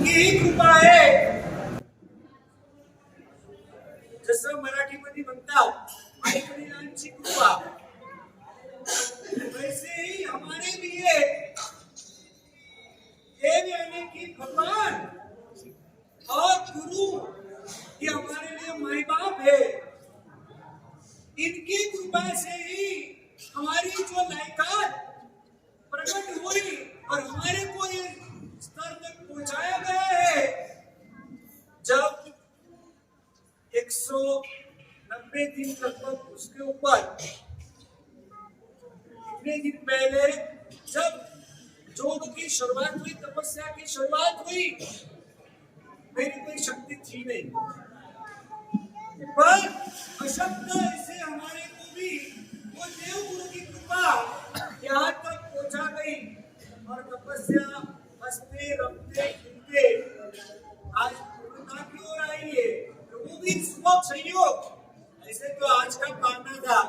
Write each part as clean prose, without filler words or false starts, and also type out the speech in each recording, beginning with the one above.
ही कृपा आहे. जसं मराठीमध्ये म्हणतात आई वडिलांची कृपा, वैसे ही हमारे लिए देव यानी कि भगवान और गुरु ये हमारे लिए माई बाप है. इनकी कृपा से ही हमारी जो लायकात प्रकट हुई और हमारे को ये स्तर तक पहुंचाया गया है. जब 190 दिन लगभग उसके ऊपर इतने दिन पहले जब योग की शुरुआत हुई, तपस्या की शुरुआत हुई, मेरी कोई शक्ति थी नहीं, पर अशक्त ऐसे हमारे को भी वो देव गुरु की कृपा यहाँ तक पहुंचा गई और तपस्या हंसते रमते खेलते आज पूर्णता की ओर आई है. तो वो भी सुबह संयोग. ऐसे तो आज का पाना था,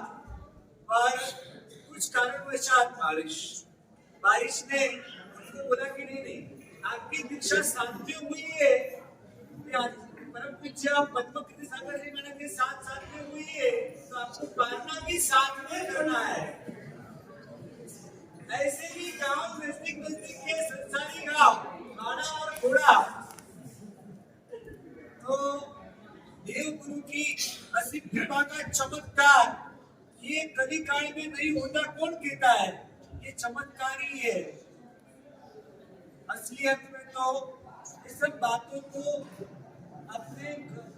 पर कुछ कारणवशात बारिश ने उनको बोला कि नहीं आपकी दीक्षा शांति हुई है. परम पूज्य पद्मकृति सागर जी मैंने के साथ में हुई है, तो आपको पालना भी साथ में करना है. ऐसे ही गांव नजदीक के संसारी गांव घोड़ा और घोड़ा, तो देव गुरु की असीम कृपा का चमत्कार ये कली काल में नहीं होता. कौन कहता है? ये चमत्कार ही है. असलियत में तो ये सब बातों को अपने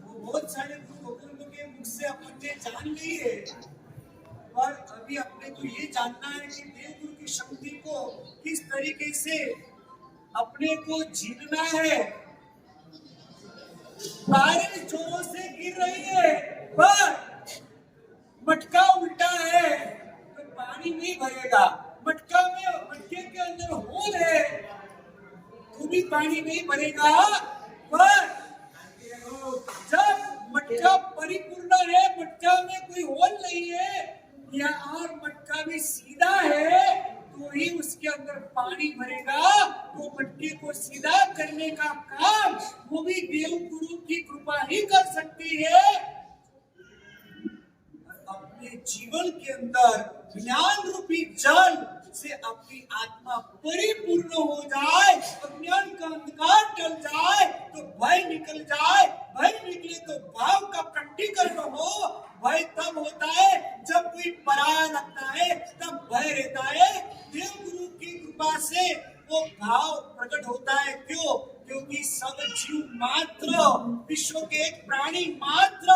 बहुत सारे गुरु भक्तों के मुख से अपन ने जान ली है, और अभी अपने को ये जानना है कि देव गुरु की शक्ति को किस तरीके से अपने को झीलना है. बारिश जोरों से गिर रही है, पर मटका उल्टा है तो पानी नहीं भरेगा. मटके के अंदर होल है तो भी पानी नहीं भरेगा. पर जब मटका परिपूर्ण है, मटका में कोई होल नहीं है, या और मटका भी सीधा है, तो ही उसके अंदर पानी भरेगा. तो मटके को सीधा करने का काम वो भी देव गुरु की कृपा ही कर सकती है. अपने जीवन के अंदर ज्ञान रूपी जल से अपनी आत्मा परिपूर्ण हो जाए, अज्ञान का अंधकार टल जाए, तो भय निकल जाए. भय निकले तो भाव का प्रकटीकरण हो. भय तब होता है जब कोई पराया लगता है, तब भय रहता है. देव गुरु की कृपा से वो भाव प्रकट होता है. क्यों? क्योंकि सब जीव मात्र, विश्व के एक प्राणी मात्र,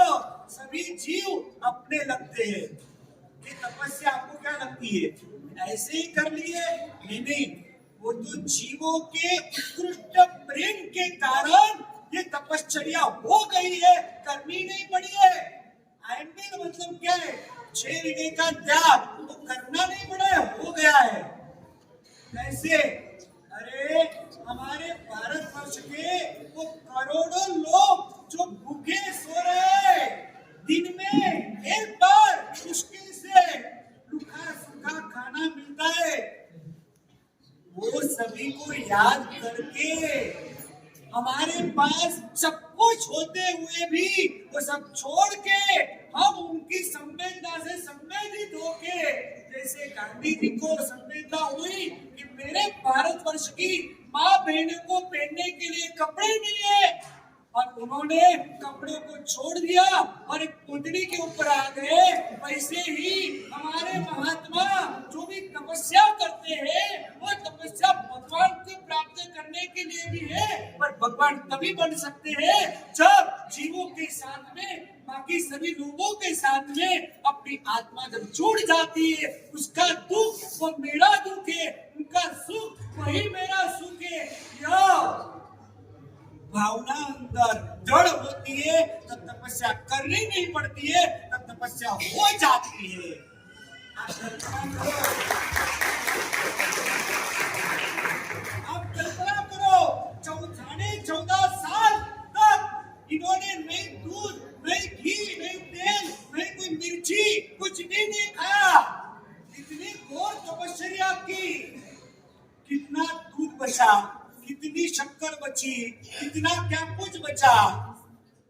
सभी जीव अपने लगते हैं. ये तपस्या आपको क्या लगती है? ऐसे ही कर लिए? नहीं, वो तो जीवों के उत्कृष्ट प्रेम के कारण ये तपश्चर्या हो गई है, करनी नहीं पड़ी है. आयन मतलब क्या है? 6 विघे का त्याग वो करना नहीं पड़ा है, हो गया है. कैसे? अरे हमारे भारतवर्ष के वो करोड़ों लोग जो भूखे सो रहे हैं, दिन में एक बार मुश्किल से रूखा सूखा खाना मिलता है, वो सभी को याद करके हमारे पास सब कुछ होते हुए भी वो सब छोड़ के हम उनकी संवेदना से संवेदित होके, जैसे गांधी जी को संवेदना हुई कि मेरे भारतवर्ष की माँ बहनों को पहनने के लिए कपड़े नहीं है, और उन्होंने कपड़ों को छोड़ दिया और एक पुतली के ऊपर आ गए. वैसे ही हमारे महात्मा जो भी तपस्या करते हैं, वो तपस्या भगवान को प्राप्त करने के लिए भी है, पर भगवान तभी बन सकते हैं जब जीवों के साथ में, बाकी सभी लोगों के साथ में अपनी आत्मा जब जुड़ जाती है. उसका दुख वो मेरा दुख है, उनका सुख वही मेरा सुख है. यह भावना अंदर जड़ होती है, तब तपस्या करनी नहीं पड़ती है, तब तपस्या हो जाती है. आप कल्पना करो, 14 साल तक इन्होंने नहीं दूध, नहीं घी, नहीं तेल, नहीं कोई मिर्ची, कुछ भी नहीं खाया. इतनी घोर तपस्या की, कितना दूध बचा, कितनी शक्ति शक्कर बची, इतना क्या कुछ बचा।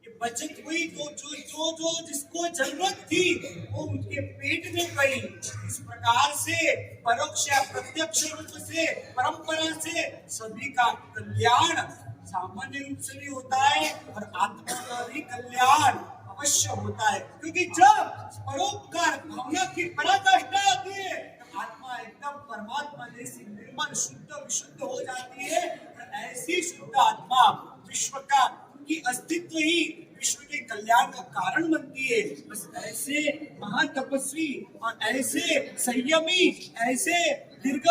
ये बचत हुई तो जो जिसको जरूरत थी वो उनके पेट में गई। इस प्रकार से परोक्ष या प्रत्यक्ष रूप से, परंपरा से सभी का कल्याण सामान्य रूप से भी होता है और आत्मा का भी कल्याण अवश्य होता है। क्योंकि जब परोपकार भावना की पराकाष्ठा आती है तो आत्मा एकदम परमात्मा जैसी निर्मल शुद्ध विशुद्ध हो जाती है। और ऐसी शुद्ध आत्मा विश्व का, उनकी अस्तित्व ही विश्व के कल्याण का कारण बनती है। बस ऐसे महातपस्वी और ऐसे संयमी, ऐसे दीर्घ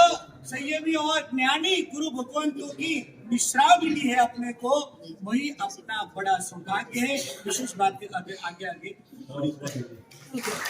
संयमी और ज्ञानी गुरु भगवंतों की विश्राम मिली है अपने को, वही अपना बड़ा सौभाग्य है। विशेष बात के आगे